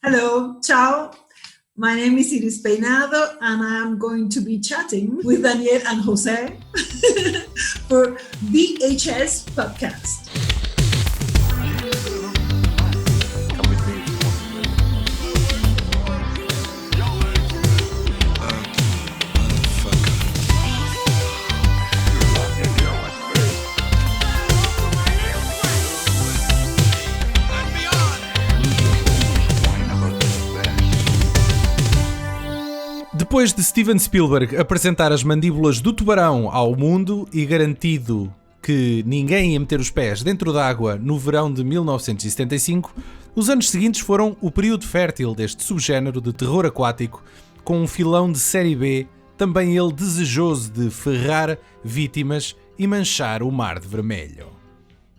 Hello, ciao. My name is Iris Peinado, and I'm going to be chatting with Daniel and Jose for VHS Podcast. Depois de Steven Spielberg apresentar as mandíbulas do tubarão ao mundo e garantido que ninguém ia meter os pés dentro d'água no verão de 1975, os anos seguintes foram o período fértil deste subgénero de terror aquático, com um filão de série B, também ele desejoso de ferrar vítimas e manchar o mar de vermelho.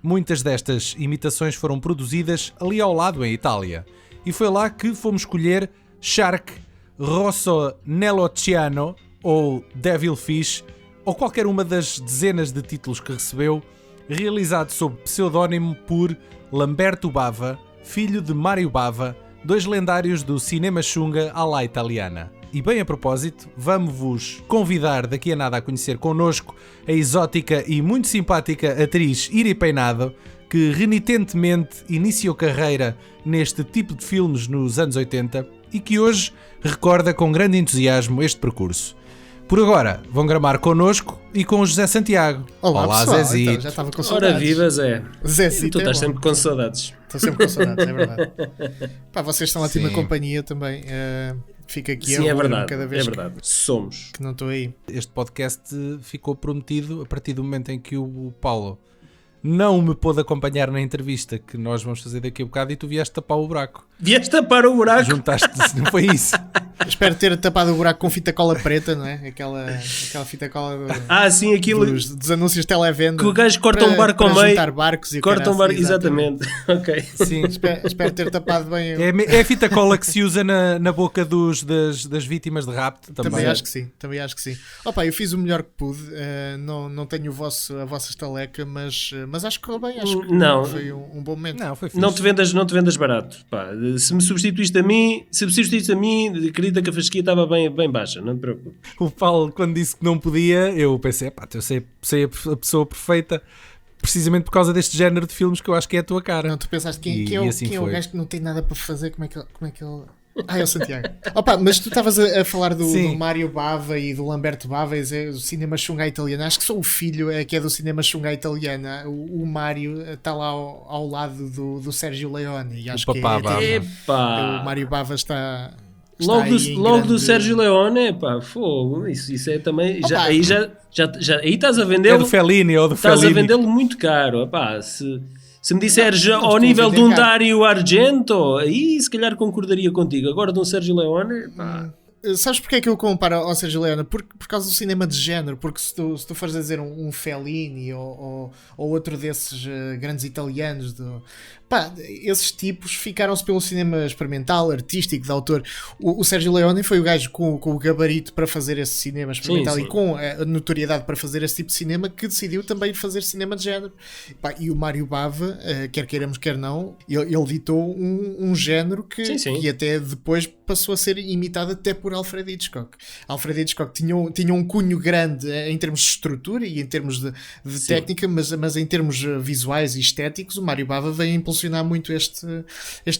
Muitas destas imitações foram produzidas ali ao lado em Itália, e foi lá que fomos escolher Shark, Rosso nell'Oceano ou Devilfish, ou qualquer uma das dezenas de títulos que recebeu, realizado sob pseudónimo por Lamberto Bava, filho de Mário Bava, dois lendários do cinema chunga à la italiana. E bem a propósito, vamos-vos convidar daqui a nada a conhecer connosco a exótica e muito simpática atriz Iris Peinado, que renitentemente iniciou carreira neste tipo de filmes nos anos 80 e que hoje recorda com grande entusiasmo este percurso. Por agora, vão gramar connosco e com o José Santiago. Olá pessoal, Zezito. então, já estava com saudades. Ora viva, Zé. Zezito, tu estás sempre com saudades. Estou sempre com saudades, é verdade. Pá, vocês são ótima companhia também. Fica aqui Sim, a é verdade, cada vez é verdade. Somos. que não estou aí. Este podcast ficou prometido a partir do momento em que o Paulo não me pôde acompanhar na entrevista que nós vamos fazer daqui a bocado e tu vieste tapar o buraco. Vieste tapar o buraco? Juntaste-te, não foi isso? Espero ter tapado o buraco com fita cola preta, não é? Aquela fita cola Sim, aquilo dos anúncios de televenda. que o gajo corta um barco ao meio. Juntar barcos e corta um barco, exatamente. Ok. Sim. Espero ter tapado bem. É a fita cola que se usa na boca das vítimas de rapto também. Também acho que sim. Opa, eu fiz o melhor que pude. Não tenho a vossa estaleca, mas acho que correu bem. Acho que foi um bom momento. Não, foi fixe. Não te vendas barato. Pá. Se me substituíste a mim, acredita que a fasquia estava bem baixa, não te preocupes. O Paulo, quando disse que não podia, eu pensei, eu sei a pessoa perfeita, precisamente por causa deste género de filmes que eu acho que é a tua cara. Não, tu pensaste quem é o gajo que não tem nada para fazer, como é que ele... é o Santiago. Opa, mas tu estavas a falar do Mário Bava e do Lamberto Bava, do cinema chunga italiano. Acho que só o filho que é do cinema chunga italiano. O Mário está lá ao lado do Sérgio Leone. E acho que o Mário Bava está logo do Sérgio Leone, pá, fogo. Isso é também. Aí estás a vendê-lo. É do Fellini ou do Estás Fellini. a vendê-lo muito caro. Pá, se me disseres ao nível de um Dario Argento, aí se calhar concordaria contigo. Agora de um Sérgio Leone, pá. Sabes porque é que eu comparo ao Sérgio Leone? Por causa do cinema de género. Porque se tu fores a dizer um Fellini ou outro desses grandes italianos, esses tipos ficaram-se pelo cinema experimental, artístico, de autor. O Sérgio Leone foi o gajo com o gabarito para fazer esse cinema experimental e com a notoriedade para fazer esse tipo de cinema que decidiu também fazer cinema de género. E o Mário Bava, quer queiramos, quer não, ele ditou um género que até depois passou a ser imitado até por Alfred Hitchcock. Alfred Hitchcock tinha um cunho grande em termos de estrutura e em termos de técnica, mas em termos visuais e estéticos, o Mário Bava veio impulsionar muito este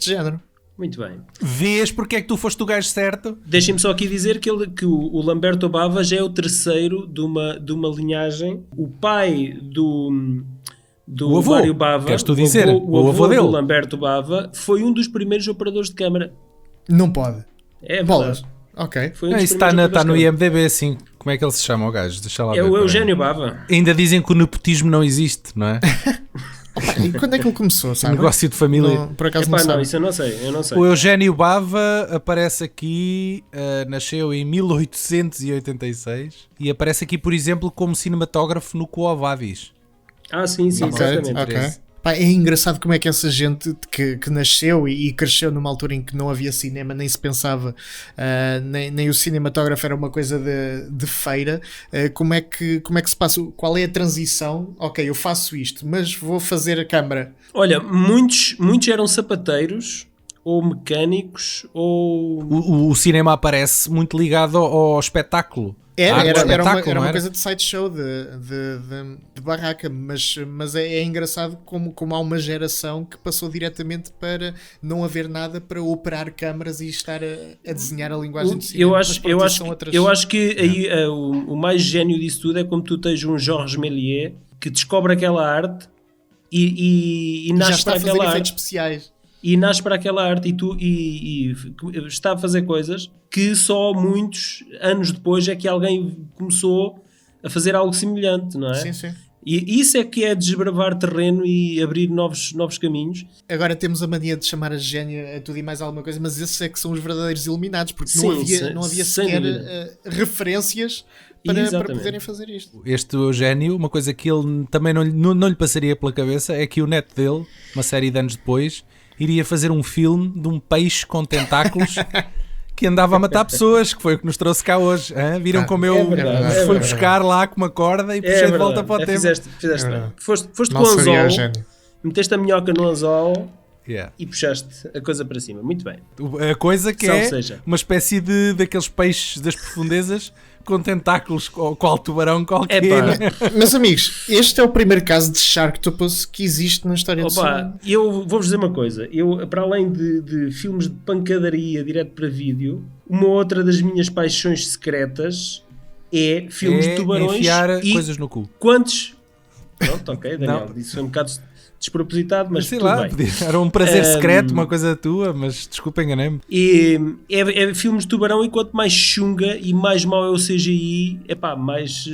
género. Muito bem. Vês porque é que tu foste o gajo certo? Deixem-me só aqui dizer que o Lamberto Bava já é o terceiro de uma linhagem. O pai do avô, Mário Bava, queres tu dizer? o avô dele, do Lamberto Bava, foi um dos primeiros operadores de câmara. Não pode. É bolas. verdade. Ok. Isso está no IMDb, sim. Como é que ele se chama o gajo? Deixa lá ver. É o Eugénio Bava. Ainda dizem que o nepotismo não existe, não é? E quando é que ele começou, sabe? Negócio de família. Não, por acaso não, isso eu não sei. O Eugénio Bava aparece aqui, nasceu em 1886 e aparece aqui, por exemplo, como cinematógrafo no Quo Vadis. Sim, exatamente. Okay. Pá, é engraçado como é que essa gente que nasceu e cresceu numa altura em que não havia cinema, nem se pensava, nem o cinematógrafo era uma coisa de feira, como é que se passa? Qual é a transição? Ok, eu faço isto, mas vou fazer a câmara. Olha, muitos eram sapateiros ou mecânicos ou... O cinema aparece muito ligado ao espetáculo. Era uma coisa de sideshow, de barraca, mas é engraçado como há uma geração que passou diretamente para não haver nada para operar câmaras e estar a desenhar a linguagem de cinema. Eu acho que aí o mais gênio disso tudo é como tu tens um Georges Méliès que descobre aquela arte e nasce para aquela arte. Especiais. E nasce para aquela arte e está a fazer coisas que só muitos anos depois é que alguém começou a fazer algo semelhante, não é? Sim, sim. E isso é que é desbravar terreno e abrir novos caminhos. Agora temos a mania de chamar a gênio a tudo e mais alguma coisa, mas esses é que são os verdadeiros iluminados, porque não havia sequer referências para poderem fazer isto. Este Eugénio, uma coisa que ele também não lhe passaria pela cabeça é que o neto dele, uma série de anos depois, iria fazer um filme de um peixe com tentáculos que andava a matar pessoas, que foi o que nos trouxe cá hoje. Hein? Viram como eu fui buscar lá com uma corda e puxei de volta para o tempo. Fizeste foste com o anzol, meteste a minhoca no anzol e puxaste a coisa para cima. Muito bem. A coisa que uma espécie daqueles peixes das profundezas com tentáculos, qual tubarão qualquer. Meus amigos, este é o primeiro caso de Sharktopus que existe na história do cinema. Eu vou-vos dizer uma coisa. Eu, para além de filmes de pancadaria direto para vídeo, uma outra das minhas paixões secretas é filmes de tubarões enfiar e coisas no cu. Quantos... Pronto, ok, Daniel. Isso foi um bocado despropositado, mas sei tudo lá, bem. Era um prazer secreto, uma coisa tua, mas desculpa, enganei-me. E é filmes de tubarão e quanto mais chunga e mais mau é o CGI, mais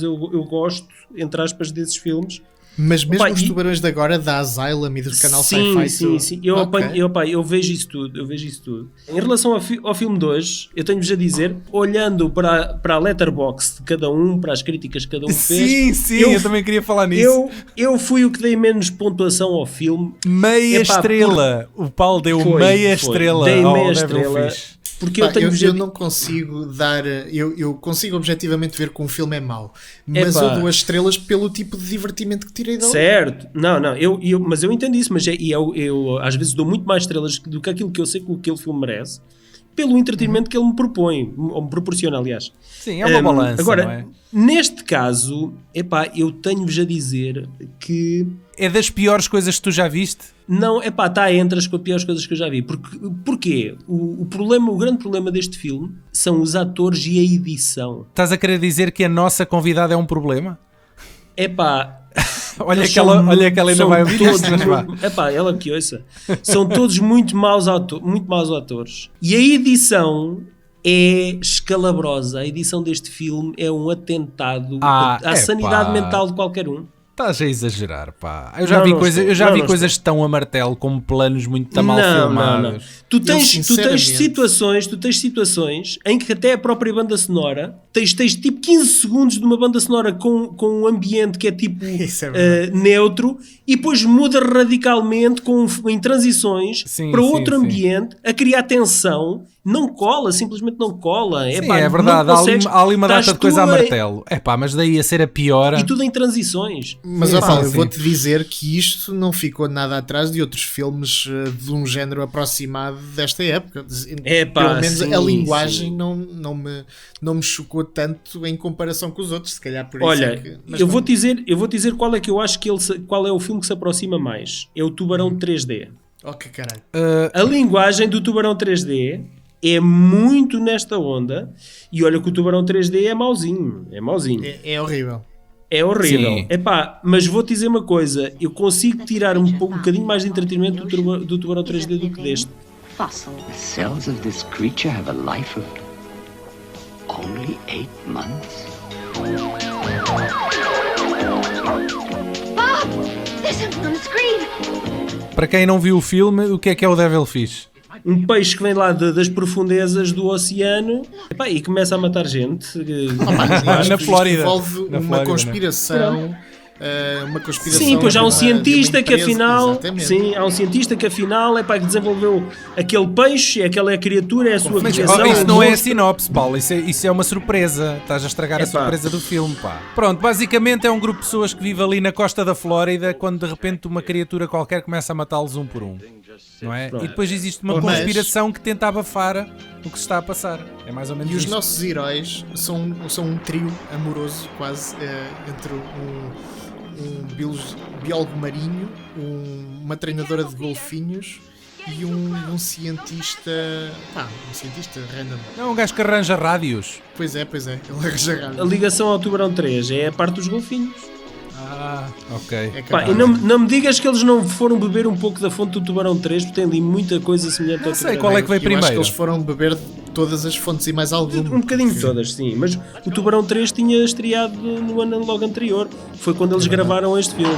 eu gosto, entre aspas, desses filmes. Mas mesmo os tubarões de agora, da Asylum e do canal Sci-Fi... Sim. Eu vejo isso tudo. Em relação ao filme de hoje, eu tenho-vos a dizer, olhando para a letterbox de cada um, para as críticas que cada um fez... Sim, eu também queria falar nisso. Eu fui o que dei menos pontuação ao filme. Meia estrela. O Paulo deu meia estrela. Dei meia estrela. Porque eu não consigo dar... Eu consigo objetivamente ver que um filme é mau, mas eu dou as estrelas pelo tipo de divertimento que tirei dele. Certo. Não, mas eu entendo isso, mas eu às vezes dou muito mais estrelas do que aquilo que eu sei que aquele filme merece, pelo entretenimento que ele me propõe, ou me proporciona, aliás. Sim, é uma balança, agora, não é? Neste caso, eu tenho-vos a dizer que... É das piores coisas que tu já viste? Não, está entre as piores coisas que eu já vi. Porquê? O grande problema deste filme são os atores e a edição. Estás a querer dizer que a nossa convidada é um problema? Olha que ela ainda vai ouvir isto, mas ela que ouça. São todos muito maus atores. E a edição é escalabrosa. A edição deste filme é um atentado à sanidade mental de qualquer um. Estás a exagerar, pá. Eu já vi coisas tão a martelo, como planos muito mal filmados. Não. Tu tens situações em que até a própria banda sonora tens tipo 15 segundos de uma banda sonora com um ambiente que é tipo neutro e depois muda radicalmente em transições para outro ambiente a criar tensão. Não cola, simplesmente não cola. É verdade, há ali uma data de coisa a martelo. Mas daí a ser a pior. E tudo em transições. Mas eu vou-te dizer que isto não ficou nada atrás de outros filmes de um género aproximado desta época. Pelo menos a linguagem não me chocou tanto em comparação com os outros, se calhar por isso. Olha, eu vou dizer qual é que eu acho que qual é o filme que se aproxima mais. É o Tubarão 3D. Ok, caralho. A linguagem do Tubarão 3D é muito nesta onda. E olha que o Tubarão 3D é mauzinho. É horrível. É horrível. Mas vou-te dizer uma coisa. Eu consigo tirar um bocadinho mais de entretenimento do Tubarão 3D do que deste. The cells of this creature have a life of only 8 months. Bob! There's something on the screen! Para quem não viu o filme, o que é o Devilfish? Um peixe que vem lá das profundezas do oceano e começa a matar gente. Na Flórida. Envolve uma conspiração uma conspiração. Sim, pois há um cientista que empresa, afinal. exatamente. Sim, há um cientista que afinal é para que desenvolveu aquele peixe, aquela criatura, é a sua Mas criação. isso não é a monstro. sinopse, Paulo. Isso é uma surpresa. Estás a estragar a surpresa do filme, pá. Pronto, basicamente é um grupo de pessoas que vive ali na costa da Flórida quando de repente uma criatura qualquer começa a matá-los um por um. Não é? E depois existe uma conspiração que tenta abafar o que se está a passar. É mais ou menos E os isto. nossos heróis são um trio amoroso, quase, entre um biólogo marinho, uma treinadora de golfinhos e um cientista. Um cientista random. Não, um gajo que arranja rádios. Pois é, ele arranja rádio. A ligação ao Tubarão 3 é a parte dos golfinhos. Ah, ok. Pá, e não me digas que eles não foram beber um pouco da fonte do Tubarão 3, porque tem ali muita coisa semelhante ao Tubarão. Qual é que veio Eu primeiro? acho que eles foram beber todas as fontes e mais alguma. Um bocadinho todas, sim. Mas o Tubarão 3 tinha estreado no ano logo anterior. Foi quando eles gravaram este filme.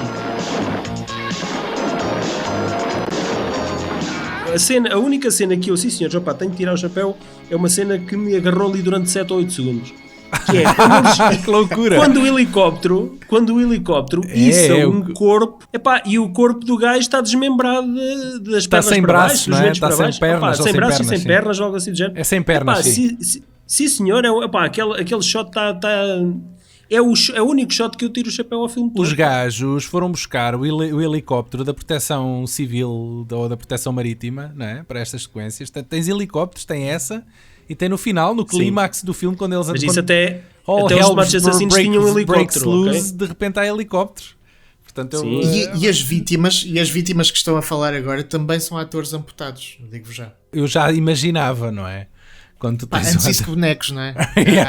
A única cena que eu, sim senhores, tenho que tirar o chapéu, é uma cena que me agarrou ali durante 7 ou 8 segundos. Que é Que loucura! quando o helicóptero issa um corpo, e o corpo do gajo está desmembrado das pernas sem para braços, baixo, não é? joelhos Está para sem baixo. pernas, ou Sem sem braços e pernas, sem sim. pernas, algo assim do género. É sem pernas, sim. Sim senhor, aquele shot está... É o único shot que eu tiro o chapéu ao filme todo. Os gajos foram buscar o helicóptero da proteção civil ou da proteção marítima, não é? Para estas sequências. Tens helicópteros, tem essa, e tem no final, no clímax do filme, quando eles... Mas isso até All os hell tomates assassinos tinham um helicóptero, loose, ok? de repente há helicópteros. Portanto, E as vítimas que estão a falar agora também são atores amputados, digo-vos já. eu já imaginava, não é? Quando tu tens Antes isso que bonecos, não é?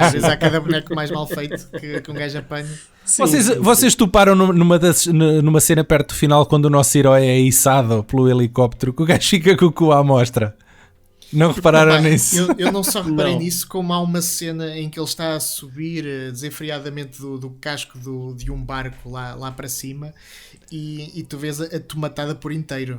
Às vezes há cada boneco mais mal feito que um gajo apanha. Vocês toparam numa cena perto do final, quando o nosso herói é içado pelo helicóptero, que o gajo fica com o cu à mostra. Não repararam nisso? Eu não só reparei nisso, como há uma cena em que ele está a subir desenfreadamente do casco de um barco lá para cima e tu vês a tomatada por inteiro.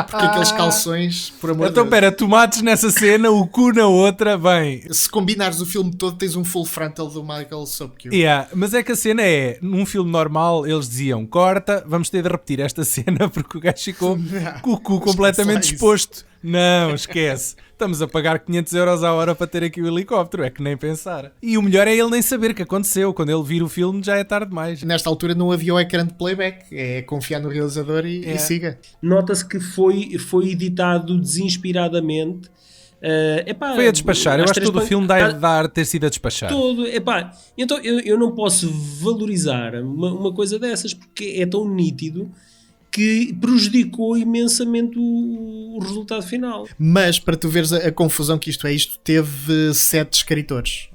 Porque aqueles calções, por amor de Então, Deus. pera, tomates nessa cena, o cu na outra, bem... Se combinares o filme todo, tens um full frontal do Michael Sopkiw. Yeah, mas é que a cena é, num filme normal, eles diziam, corta, vamos ter de repetir esta cena porque o gajo ficou com o cu completamente exposto. Não, esquece. Estamos a pagar 500 euros a hora para ter aqui o helicóptero, é que nem pensar. E o melhor é ele nem saber o que aconteceu. Quando ele vir o filme já é tarde demais. Nesta altura não havia o ecrã de playback, é confiar no realizador e siga. Nota-se que foi editado desinspiradamente. Foi a despachar. Eu acho que todo o filme dá ter sido a despachar. Todo, então eu não posso valorizar uma coisa dessas porque é tão nítido que prejudicou imensamente o resultado final. Mas para tu veres a confusão que isto teve 7 escritores.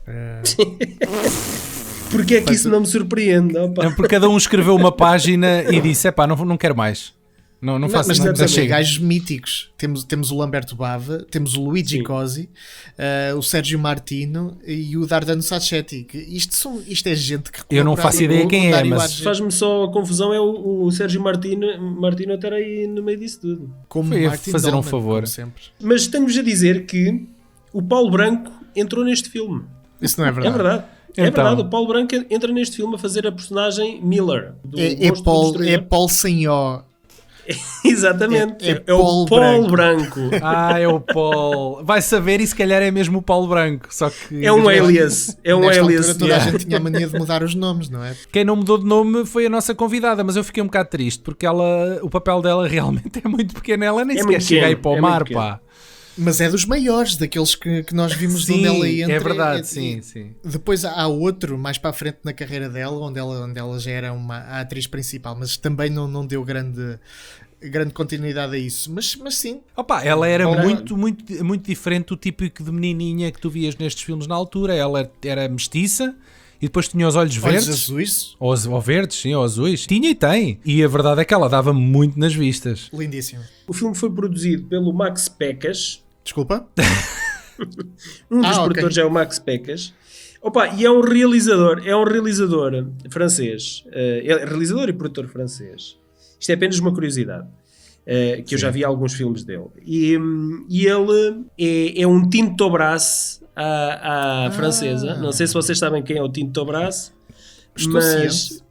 Porque é que isso não me surpreende? Opa. Porque cada um escreveu uma página e disse, não quero mais. Não faço mas nada. temos também gajos míticos. Temos o Lamberto Bava, temos o Luigi Cosi, o Sérgio Martino e o Dardano Sacchetti. Isto é gente que... Eu não faço ideia quem é, mas... Faz-me só a confusão, é o Sérgio Martino estar aí no meio disso tudo. Como foi Martin fazer Dolman, um favor. sempre. Mas tenho-vos a dizer que o Paulo Branco entrou neste filme. Isso não é verdade. É verdade. Então. É verdade, o Paulo Branco entra neste filme a fazer a personagem Miller. É Paul sem O. Exatamente, É o Paulo Branco. É o Paul. Vai saber e se calhar é mesmo o Paulo Branco. Só que é um alias. É um Nesta alias. altura toda a gente tinha a mania de mudar os nomes, não é? Quem não mudou de nome foi a nossa convidada, mas eu fiquei um bocado triste porque o papel dela realmente é muito pequeno. Ela nem sequer chega aí para o mar, pá. Mas é dos maiores, daqueles que nós vimos sim, onde ela entra. É verdade, sim. Depois há outro, mais para a frente na carreira dela, onde ela já era a atriz principal, mas também não deu grande continuidade a isso. Mas sim. Opa, ela era muito diferente do típico de menininha que tu vias nestes filmes na altura. Ela era mestiça. E depois tinha os olhos verdes. Azuis. Ou verdes, sim, ou azuis. Tinha e tem. E a verdade é que ela dava muito nas vistas. Lindíssimo. O filme foi produzido pelo Max Pecas. Desculpa? Um dos produtores é o Max Pecas. Opa, e é um realizador francês. É realizador e produtor francês. Isto é apenas uma curiosidade. Que eu já vi alguns filmes dele. E ele é um Tinto Brass à francesa. Não sei se vocês sabem quem é o Tinto Brass. Estou ciente.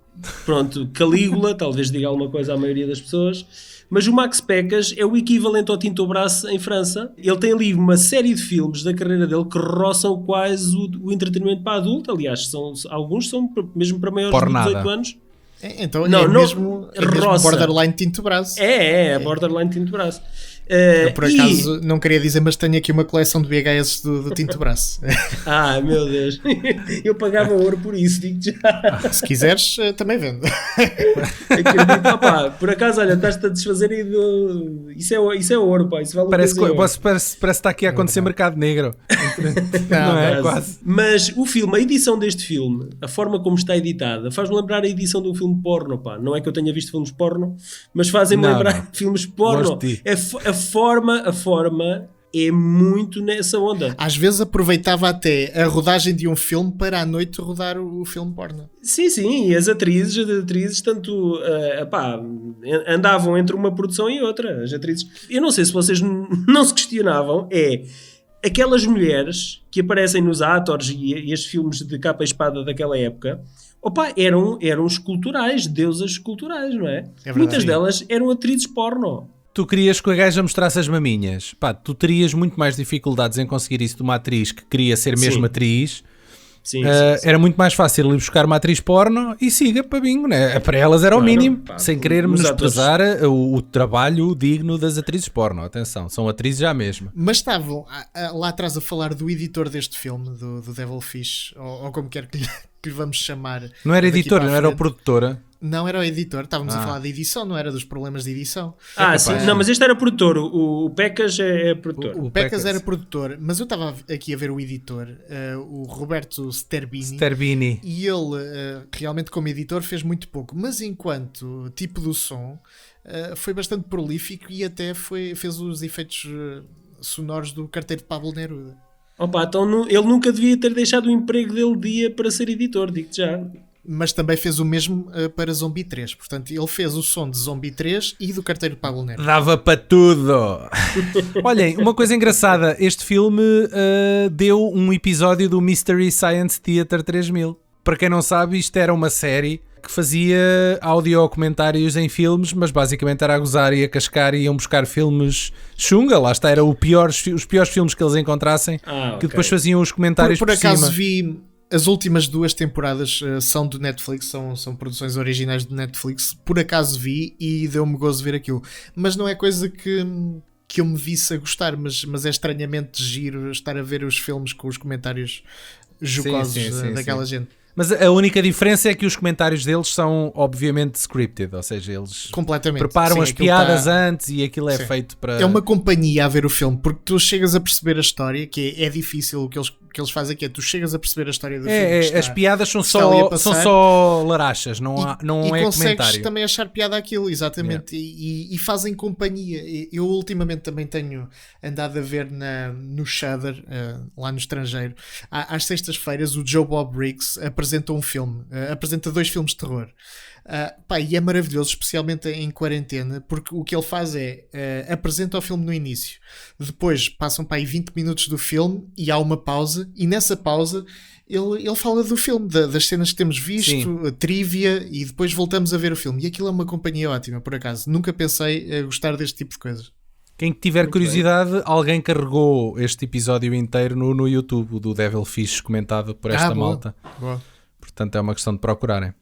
Pronto, Calígula, talvez diga alguma coisa à maioria das pessoas. Mas o Max Pécas é o equivalente ao Tinto Brasse em França. Ele tem ali uma série de filmes da carreira dele que roçam quase o entretenimento para adulto. Aliás, alguns são mesmo para maiores de 18 anos. Então é mesmo borderline Tinto Brasse. É borderline Tinto Brasse. Eu, por acaso, não queria dizer, mas tenho aqui uma coleção de VHS do Tinto Brasse. Meu Deus. Eu pagava ouro por isso, digo-te já. Se quiseres, também vendo. Acredito. Por acaso, olha, estás-te a desfazer aí do... Isso é ouro, pá. Isso vale parece que está aqui a acontecer mercado negro. Não é? Quase. Mas o filme, a edição deste filme, a forma como está editada, faz-me lembrar a edição de um filme porno, pá. Não é que eu tenha visto filmes porno, mas fazem-me lembrar filmes porno. A forma é muito nessa onda. Às vezes aproveitava até a rodagem de um filme para à noite rodar o filme porno. Sim, e as atrizes tanto andavam entre uma produção e outra. As atrizes, eu não sei se vocês não se questionavam, aquelas mulheres que aparecem nos atores e estes filmes de capa e espada daquela época, eram esculturais, deusas esculturais, não é? Muitas delas eram atrizes porno. Tu querias que a gaja mostrasse as maminhas. Pá, tu terias muito mais dificuldades em conseguir isso de uma atriz que queria ser mesmo atriz. Sim. Era muito mais fácil ir buscar uma atriz porno e siga para bingo, né? Para elas era o mínimo, sem querer menosprezar o trabalho digno das atrizes porno. Atenção, são atrizes já mesmo. Mas estavam lá atrás a falar do editor deste filme, do Devilfish, ou como quer que lhe vamos chamar. Não era editor, não era o produtor. Não era o editor, estávamos a falar de edição, não era dos problemas de edição. Sim, não, mas este era produtor, o Pécas é produtor. O Pécas era produtor, mas eu estava aqui a ver o editor, o Roberto Sterbini. E ele, realmente como editor, fez muito pouco, mas enquanto tipo do som, foi bastante prolífico e até fez os efeitos sonoros do Carteiro de Pablo Neruda. Então ele nunca devia ter deixado o emprego dele dia para ser editor, digo-te já. Mas também fez o mesmo para Zombie 3. Portanto, ele fez o som de Zombie 3 e do Carteiro de Pablo Neruda. Dava para tudo! Olhem, uma coisa engraçada. Este filme deu um episódio do Mystery Science Theater 3000. Para quem não sabe, isto era uma série que fazia audiocomentários em filmes, mas basicamente era a gozar e a cascar e iam buscar filmes chunga. Lá está, era os piores filmes que eles encontrassem, que depois faziam os comentários por cima. Por acaso vi... As últimas 2 temporadas são do Netflix, são produções originais do Netflix. Por acaso vi e deu-me gozo ver aquilo. Mas não é coisa que eu me visse a gostar, mas é estranhamente giro estar a ver os filmes com os comentários jocosos daquela gente. Mas a única diferença é que os comentários deles são obviamente scripted, ou seja, eles preparam as piadas antes e aquilo é feito para... É uma companhia a ver o filme, porque tu chegas a perceber a história, que é difícil o que eles fazem, que é tu chegas a perceber a história do filme. As piadas são só larachas, não é comentário. E consegues também achar piada àquilo, exatamente, e fazem companhia. Eu ultimamente também tenho andado a ver no Shudder, lá no estrangeiro, às sextas-feiras o Joe Bob Briggs apresenta um filme, apresenta 2 filmes de terror. E é maravilhoso, especialmente em quarentena, porque o que ele faz é apresenta o filme no início, depois passam para aí 20 minutos do filme e há uma pausa, e nessa pausa ele fala do filme, das cenas que temos visto, trivia, e depois voltamos a ver o filme, e aquilo é uma companhia ótima, por acaso. Nunca pensei gostar deste tipo de coisas. Quem tiver curiosidade, alguém carregou este episódio inteiro no YouTube do Devilfish, comentado por esta malta. Boa. Portanto, é uma questão de procurarem.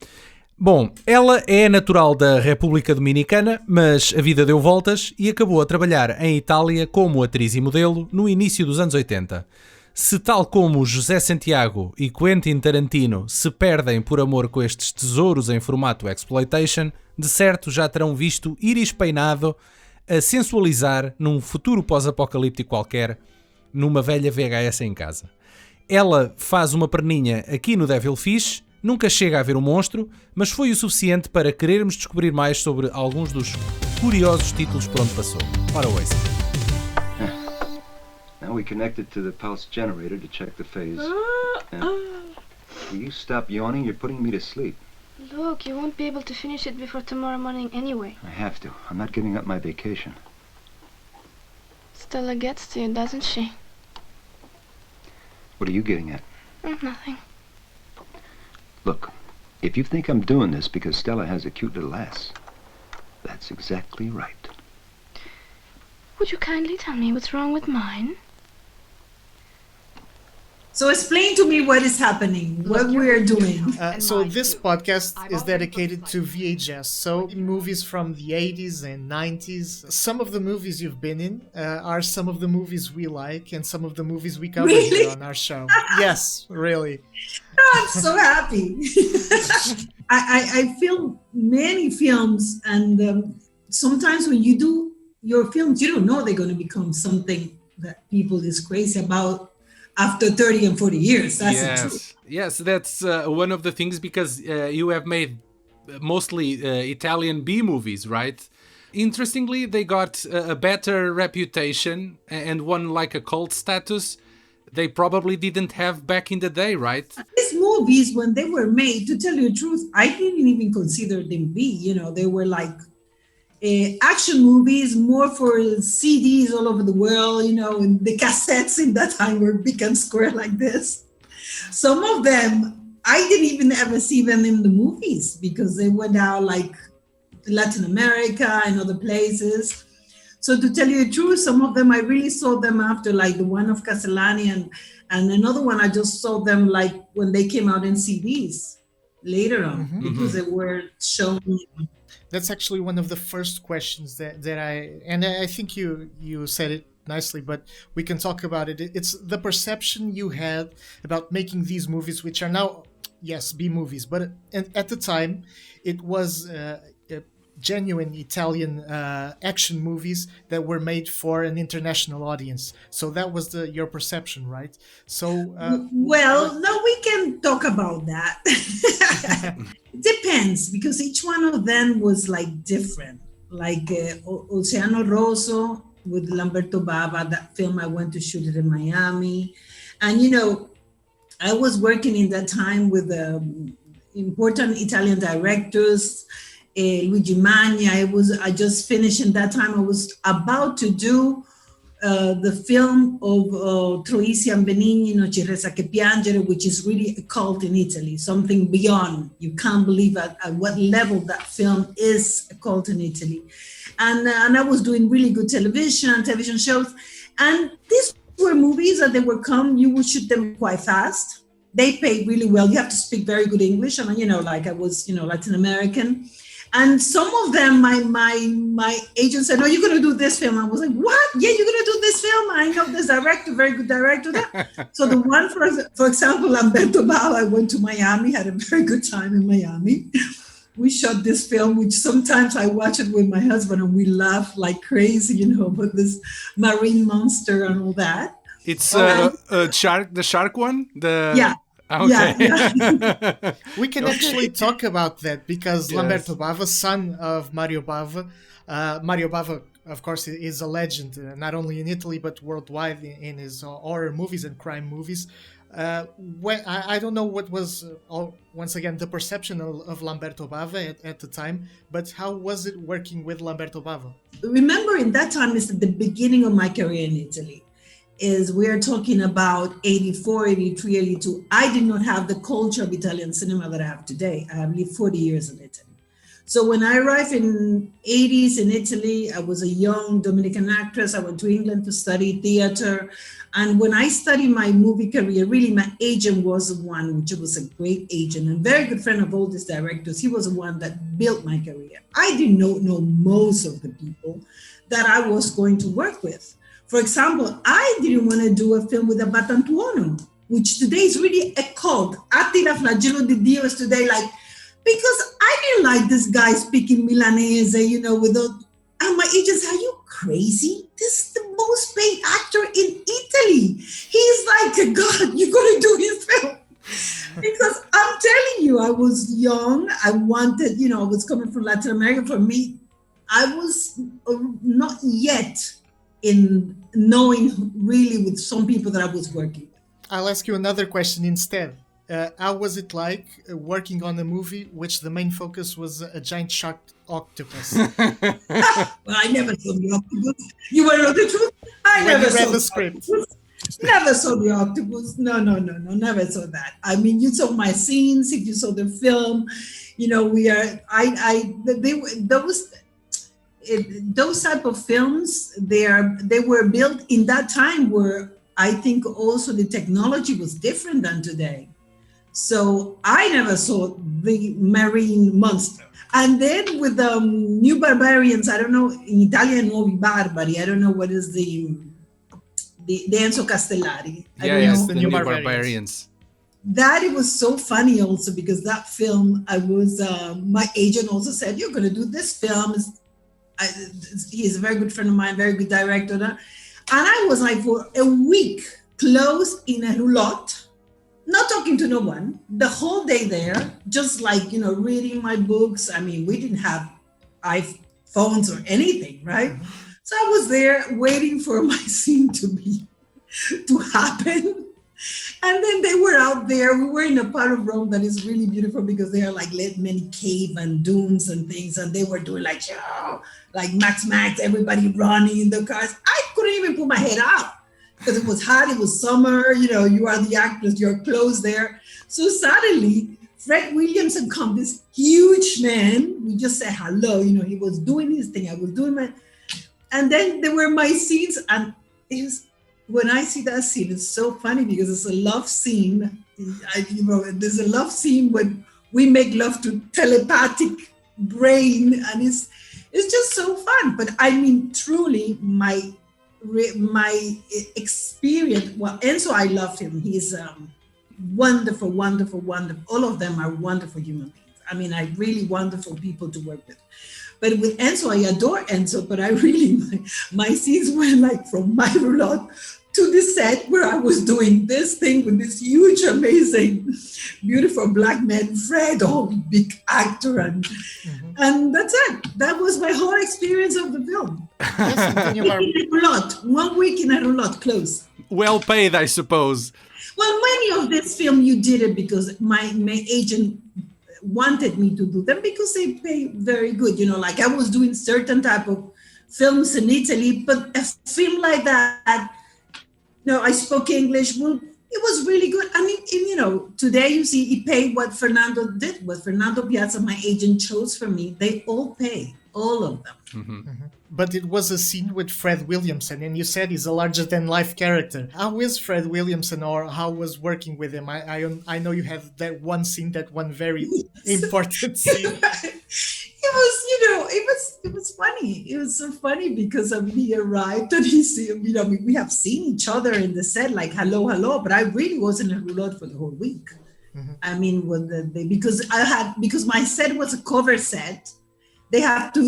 Bom, ela é natural da República Dominicana, mas a vida deu voltas e acabou a trabalhar em Itália como atriz e modelo no início dos anos 80. Se tal como José Santiago e Quentin Tarantino se perdem por amor com estes tesouros em formato exploitation, de certo já terão visto Iris Peinado a sensualizar num futuro pós-apocalíptico qualquer, numa velha VHS em casa. Ela faz uma perninha aqui no Devilfish, nunca chega a ver o monstro, mas foi o suficiente para querermos descobrir mais sobre alguns dos curiosos títulos por onde passou. Ora, ouça. Now we connected to the pulse generator to check the phase. Will you stop yawning? You're putting me to sleep. Look, you won't be able to finish it before tomorrow morning anyway. I have to. I'm not giving up my vacation. Stella gets to you, doesn't she? What are you getting at? Nothing. Look, If you think I'm doing this because Stella has a cute little ass, that's exactly right. Would you kindly tell me what's wrong with mine? So explain to me what is happening, what we're doing. So this podcast is dedicated to VHS, so movies from the 80s and 90s. Some of the movies you've been in are some of the movies we like and some of the movies we cover here on our show. Yes, really. I'm so happy. I film many films, and sometimes when you do your films, you don't know they're going to become something that people is crazy about after 30 and 40 years. That's the truth. Yes, that's one of the things, because you have made mostly Italian B movies, right? Interestingly, they got a better reputation and one like a cult status they probably didn't have back in the day, right? These movies, when they were made, to tell you the truth, I didn't even consider them B. You know, they were like action movies, more for CDs all over the world, you know, and the cassettes in that time were big and square like this. Some of them, I didn't even ever see them in the movies because they went out like Latin America and other places. So to tell you the truth, some of them I really saw them after, like the one of Castellani and another one I just saw them like when they came out in CDs later on because they were shown. That's actually one of the first questions that I think you said it nicely, but we can talk about it. It's the perception you had about making these movies, which are now, yes, B movies, but at the time it was genuine Italian action movies that were made for an international audience. So that was your perception, right? So no, we can talk about that. Depends, because each one of them was like different. Like Oceano Rosso with Lamberto Bava, that film I went to shoot it in Miami. And you know, I was working in that time with important Italian directors, Luigi Magna. I just finished in that time. I was about to do the film of Troisi and Benigni, Non ci resta che piangere, which is really a cult in Italy, something beyond. You can't believe at what level that film is a cult in Italy. And I was doing really good television shows. And these were movies that they would come, you would shoot them quite fast. They paid really well. You have to speak very good English. And, you know, like I was, Latin American. And some of them, my agent said, "No, you're going to do this film." I was like, "What? Yeah, you're going to do this film? I know this director, very good director." So the one, for example, Lamberto Bava, I went to Miami, had a very good time in Miami. We shot this film, which sometimes I watch it with my husband and we laugh like crazy, about this marine monster and all that. It's the shark one? Yeah. Okay. Yeah. We can actually talk about that because Lamberto Bava, son of Mario Bava, of course, is a legend, not only in Italy but worldwide in his horror movies and crime movies. I don't know what was, once again, the perception of Lamberto Bava at the time, but how was it working with Lamberto Bava? Remember, in that time, it's at the beginning of my career in Italy. We're talking about 84, 83, 82. I did not have the culture of Italian cinema that I have today. I have lived 40 years in Italy. So when I arrived in 80s in Italy, I was a young Dominican actress. I went to England to study theater. And when I studied my movie career, really my agent was the one, which was a great agent and very good friend of all these directors. He was the one that built my career. I did not know most of the people that I was going to work with. For example, I didn't want to do a film with Abate Antuono, which today is really a cult. Attila Flagello di Dio is today like, because I didn't like this guy speaking Milanese, and my agent said, "Are you crazy? This is the most paid actor in Italy. He's like a god, you're going to do his film." Because I'm telling you, I was young. I wanted, I was coming from Latin America. For me, I was not yet in knowing really with some people that I was working with. I'll ask you another question instead. How was it like working on a movie which the main focus was a giant shark octopus? Well, I never saw the octopus. You want to know the truth? I never read saw the script. Never saw the octopus. No, never saw that. I mean, you saw my scenes. If you saw the film, you know, those type of films, they were built in that time where I think also the technology was different than today. So I never saw the marine monster. And then with New Barbarians, I don't know, in Italian, Nuovi Barbari, I don't know what is the Enzo Castellari. The New Barbarians. That it was so funny also because that film, my agent also said, you're going to do this film. He's a very good friend of mine, very good director. And I was like for a week closed in a roulotte, not talking to no one, the whole day there, just like, you know, reading my books. I mean, we didn't have iPhones or anything, right? So I was there waiting for my scene to happen. And then they were out there. We were in a part of Rome that is really beautiful because there are like many cave and dunes and things. And they were doing like Max, everybody running in the cars. I couldn't even put my head out because it was hot. It was summer. You know, you are the actress, you're close there. So suddenly, Fred Williamson comes, this huge man. We just said hello. You know, he was doing his thing. I was doing my... And then there were my scenes. And it was... When I see that scene, it's so funny because it's a love scene. There's a love scene when we make love to telepathic brain, and it's just so fun. But I mean, truly, my experience. Well, Enzo, I loved him. He's wonderful. All of them are wonderful human beings. I mean, I really wonderful people to work with. But with Enzo, I adore Enzo, but I really, my scenes were like from my roulotte to the set where I was doing this thing with this huge, amazing, beautiful black man, Fred, big actor. And that's it. That was my whole experience of the film. In a roulotte, 1 week in a roulotte, close. Well paid, I suppose. Well, many of this film, you did it because my agent wanted me to do them because they pay very good. You know, like I was doing certain type of films in Italy, but a film like that, no, I spoke English. Well, it was really good. I mean, you know, today you see he paid what Fernando did, what Fernando Piazza, my agent, chose for me. They all pay, all of them. But it was a scene with Fred Williamson, and you said he's a larger-than-life character. How is Fred Williamson, or how was working with him? I know you had that one scene, that one very important scene. It was funny. It was so funny because he arrived and we have seen each other in the set, like hello, but I really was in a roulotte for the whole week. I mean, because my set was a cover set. They have to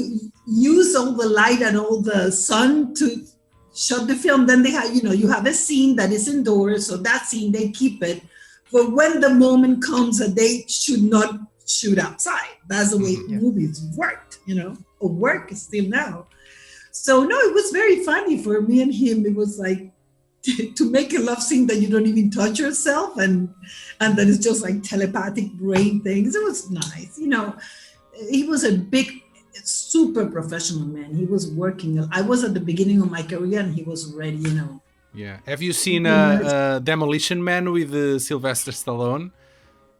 use all the light and all the sun to shot the film. Then they have, you have a scene that is indoors. So that scene, they keep it for when the moment comes that they should not shoot outside. That's the way movies worked, or work still now. So no, it was very funny for me and him. It was like to make a love scene that you don't even touch yourself and that it's just like telepathic brain things. It was nice. He was a big, super professional man. He was working. I was at the beginning of my career and he was already, Yeah. Have you seen Demolition Man with Sylvester Stallone?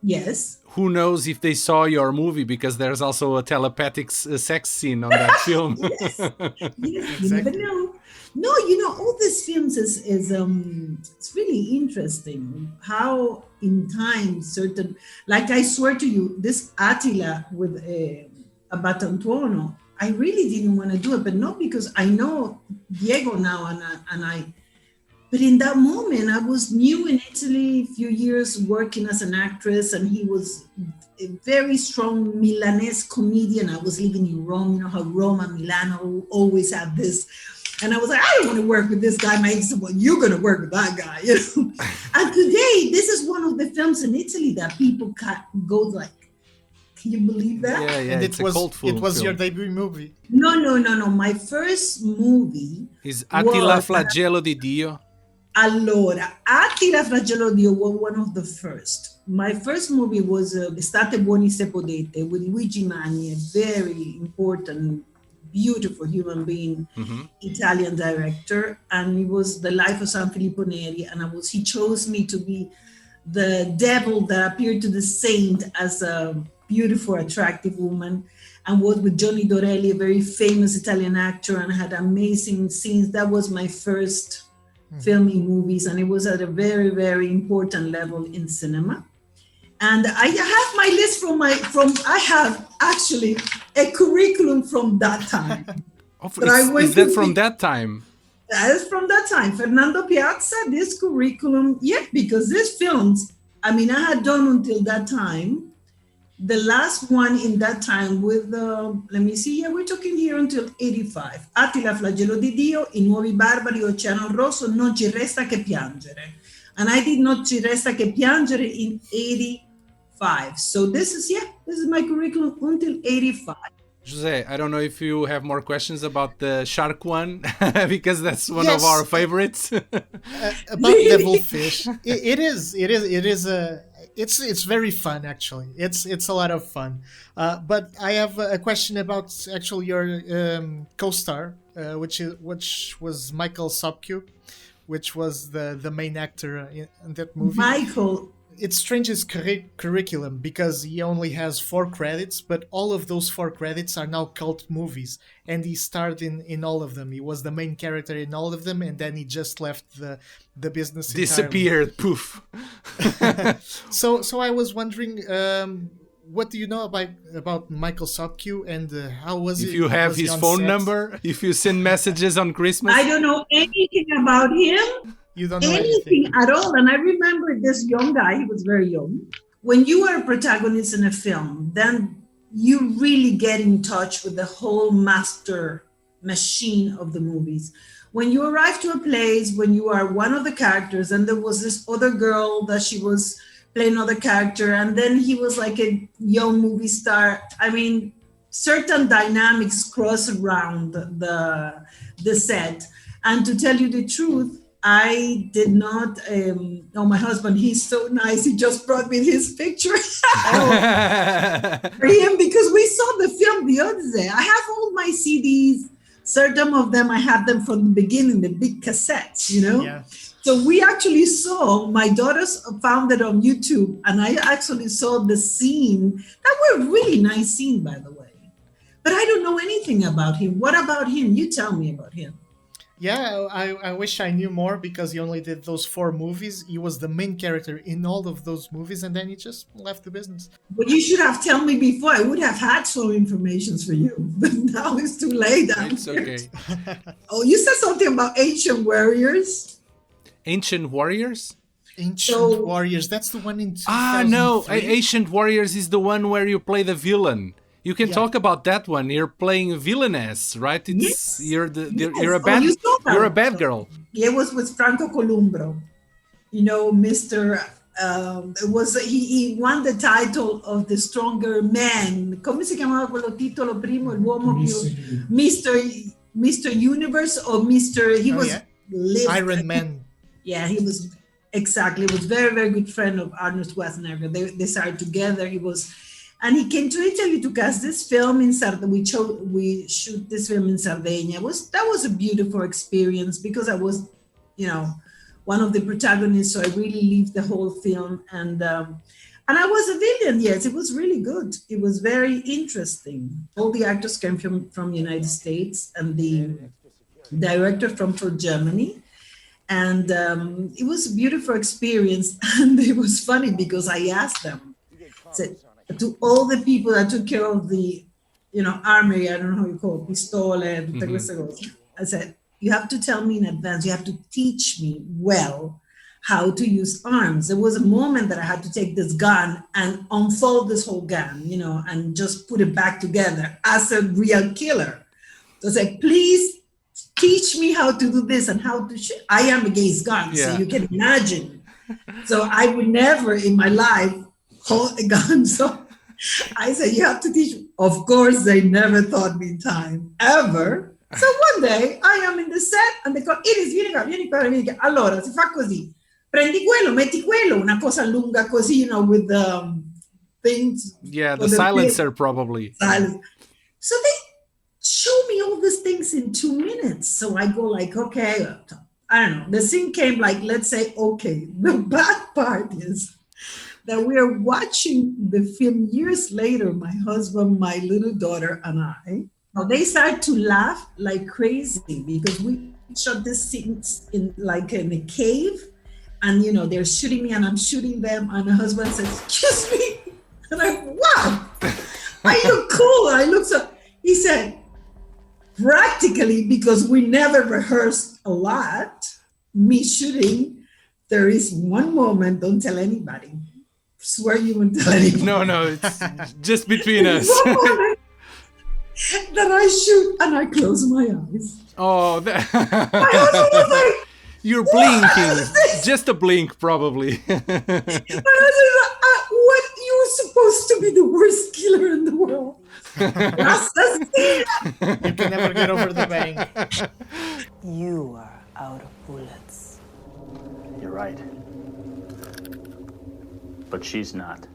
Yes. Who knows if they saw your movie, because there's also a telepathic sex scene on that film. Yes, exactly. You never know. No, all these films is it's really interesting how in time certain, like I swear to you, this Attila with Abbatantuono, I really didn't want to do it, but not because I know Diego now and I. But in that moment, I was new in Italy, a few years working as an actress, and he was a very strong Milanese comedian. I was living in Rome, you know how Rome and Milano always have this. And I was like, I don't want to work with this guy. My agent said, well, you're going to work with that guy. And today, this is one of the films in Italy that people go like, can you believe that? Yeah, and it was your debut movie. No. My first movie is Attila Flagello di Dio. Allora, Attila Flagello di Dio was one of the first. My first movie was State Buoni Se Potete with Luigi Manni, a very important, beautiful human being, Italian director, and it was The Life of San Filippo Neri, and he chose me to be the devil that appeared to the saint as a beautiful, attractive woman, and was with Johnny Dorelli, a very famous Italian actor, and had amazing scenes. That was my first film in movies, and it was at a very, very important level in cinema. And I have my list I have actually a curriculum from that time. Is that from that time? That is from that time. Fernando Piazza, this curriculum, because these films, I had done until that time, the last one in that time with, let me see, we're talking here until 85. Attila Flagello di Dio, I Nuovi Barbari, Oceano Rosso, Non ci resta che piangere. And I did Non ci resta che piangere in 85. So this is my curriculum until 85. Jose, I don't know if you have more questions about the shark one, because that's one of our favorites. About Devilfish, it's very fun, actually. It's a lot of fun. But I have a question about actually your co-star, which was Michael Sopkiw, which was the main actor in that movie. Michael. It's strange his curriculum, because he only has 4 credits, but all of those 4 credits are now cult movies, and he starred in all of them. He was the main character in all of them, and then he just left the business disappeared entirely. Poof. So I was wondering, what do you know about Michael Sopkiw, and how was it? If you have his phone number, if you send messages on Christmas. I don't know anything about him. You don't know anything at all. And I remember this young guy, he was very young. When you are a protagonist in a film, then you really get in touch with the whole master machine of the movies. When you arrive to a place, when you are one of the characters, and there was this other girl that she was playing another character, and then he was like a young movie star. Certain dynamics cross around the set. And to tell you the truth, I did not know my husband. He's so nice. He just brought me his picture for him, because we saw the film the other day. I have all my CDs. Certain of them, I have them from the beginning, the big cassettes, Yeah. So we actually saw, my daughters found it on YouTube, and I actually saw the scene. That were really nice scene, by the way. But I don't know anything about him. What about him? You tell me about him. Yeah, I wish I knew more, because he only did those 4 movies. He was the main character in all of those movies, and then he just left the business. But you should have told me before. I would have had some information for you, but now it's too late. It's okay. Oh, you said something about Ancient Warriors. Ancient Warriors? Ancient Warriors, that's the one in 2003. No, Ancient Warriors is the one where you play the villain. You can talk about that one. You're playing a villainess, right? Yes. You're a bad girl. It was with Franco Columbro. Mr. He won the title of the Stronger Man. Come si chiamava quello titolo primo? L'uomo più Mr. Universe or Mr. He was Iron Man. Yeah, he was exactly. He was very, very good friend of Arnold Schwarzenegger. They started together. And he came to Italy to cast this film in Sardinia. We shoot this film in Sardinia. That was a beautiful experience, because I was, one of the protagonists. So I really lived the whole film, and I was a villain. Yes, it was really good. It was very interesting. All the actors came from the United States, and the director from Germany. And it was a beautiful experience. And it was funny, because I asked them, to all the people that took care of the, armory, I don't know how you call it, pistole, tutte queste cose. I said, you have to tell me in advance, you have to teach me well how to use arms. There was a moment that I had to take this gun and unfold this whole gun, and just put it back together as a real killer. So I said, please teach me how to do this and how to shoot. I am against guns, so you can imagine. So I would never in my life hold a gun. So I said, you have to teach me. Of course, they never taught me time, ever. So one day, I am in the set, and they go, Iris, vieni qua. Allora, si fa così. Prendi quello, metti quello, una cosa lunga così, with things. Yeah, the silencer, probably. Silence. So they show me all things in 2 minutes. So I go like, okay, I don't know. The scene came like, let's say, okay, the bad part is that we are watching the film years later, my husband, my little daughter, and I. Now they start to laugh like crazy because we shot this scene in a cave, and they're shooting me and I'm shooting them, and my husband says, "Excuse me," and I'm, "What? I look cool. I look so." He said, "Practically, because we never rehearsed a lot, me shooting, there is one moment, don't tell anybody. Swear you won't tell anybody." No, it's just between us. One moment that I shoot and I close my eyes. Oh, My husband was like, you're blinking. Just a blink, probably. my husband was like, "What? You're supposed to be the worst killer in the world." You can never get over the bang. You are out of bullets. You're right. But she's not.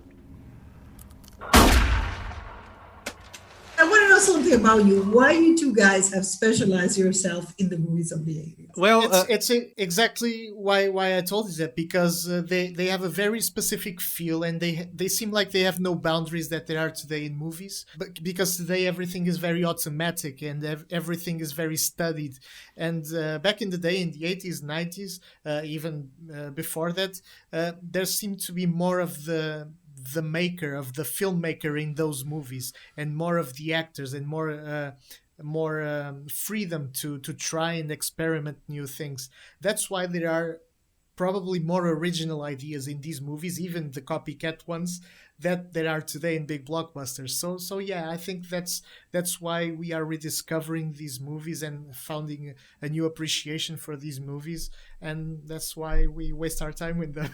I want to know something about you. Why you two guys have specialized yourself in the movies of the 80s? Well, it's exactly why I told you that, because they have a very specific feel, and they seem like they have no boundaries that there are today in movies. But because today everything is very automatic and everything is very studied. And back in the day, in the 80s, 90s, even before that, there seemed to be more of the filmmaker in those movies, and more of the actors, and more freedom to try and experiment new things. That's why there are probably more original ideas in these movies, even the copycat ones, that there are today in big blockbusters. So yeah, I think that's why we are rediscovering these movies and finding a new appreciation for these movies, and that's why we waste our time with them.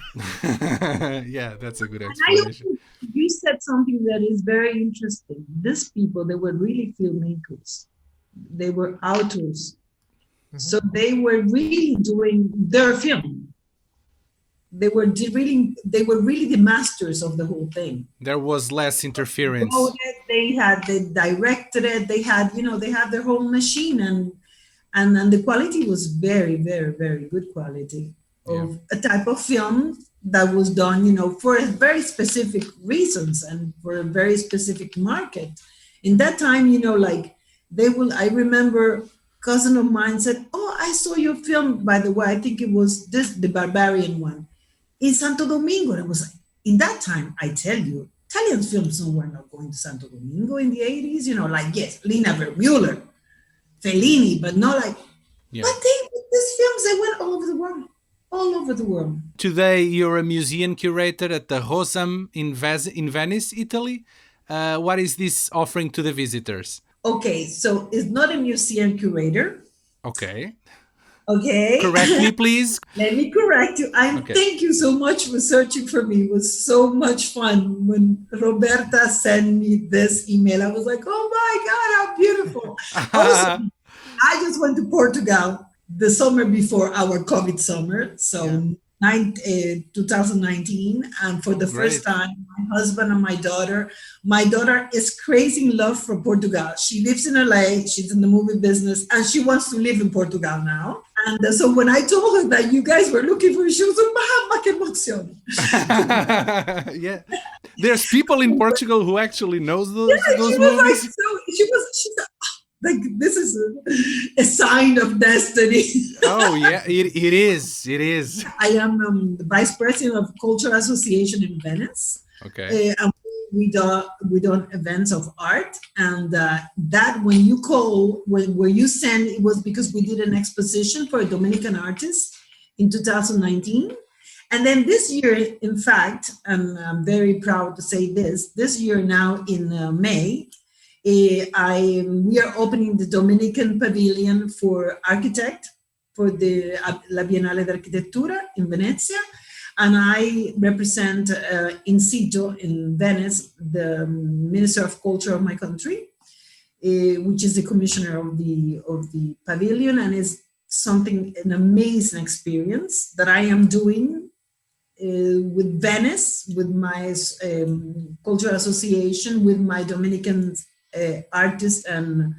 Yeah, that's a good explanation. You said something that is very interesting. These people, they were really filmmakers. They were authors. Mm-hmm. So they were really doing their film. They were really the masters of the whole thing. There was less interference. They directed it. They had their whole machine, and the quality was very, very, very good quality of a type of film that was done, for very specific reasons and for a very specific market. In that time, I remember cousin of mine said, "Oh, I saw your film, by the way, I think it was the Barbarian one, in Santo Domingo." And I was like, in that time, I tell you, Italian films were not going to Santo Domingo in the 80s, yes, Lina Vermeulen, Fellini, but not like, but these films, they went all over the world. All over the world. Today, you're a museum curator at the Rosam in Venice, Italy. What is this offering to the visitors? Okay, so it's not a museum curator. Okay. Correct me, please. Let me correct you. Thank you so much for searching for me. It was so much fun when Roberta sent me this email. I was like, oh my God, how beautiful. Also, I just went to Portugal the summer before our COVID summer, so 2019, and for the first time, my husband and my daughter is crazy in love for Portugal. She lives in LA, she's in the movie business, and she wants to live in Portugal now. And so when I told her that you guys were looking for, she was like, "Mamma, que emoción." Yeah, there's people in Portugal who actually knows those movies. Like, this is a sign of destiny. Oh yeah, it is. I am the vice president of Cultural Association in Venice. Okay. And we done events of art, and that when you call, when you send, it was because we did an exposition for a Dominican artist in 2019. And then this year, in fact, and I'm very proud to say this year now in May, we are opening the Dominican Pavilion for architect for the La Biennale d'Architettura in Venezia, and I represent in situ in Venice the Minister of Culture of my country, which is the commissioner of the pavilion, and it's an amazing experience that I am doing with Venice, with my cultural association, with my Dominican artists and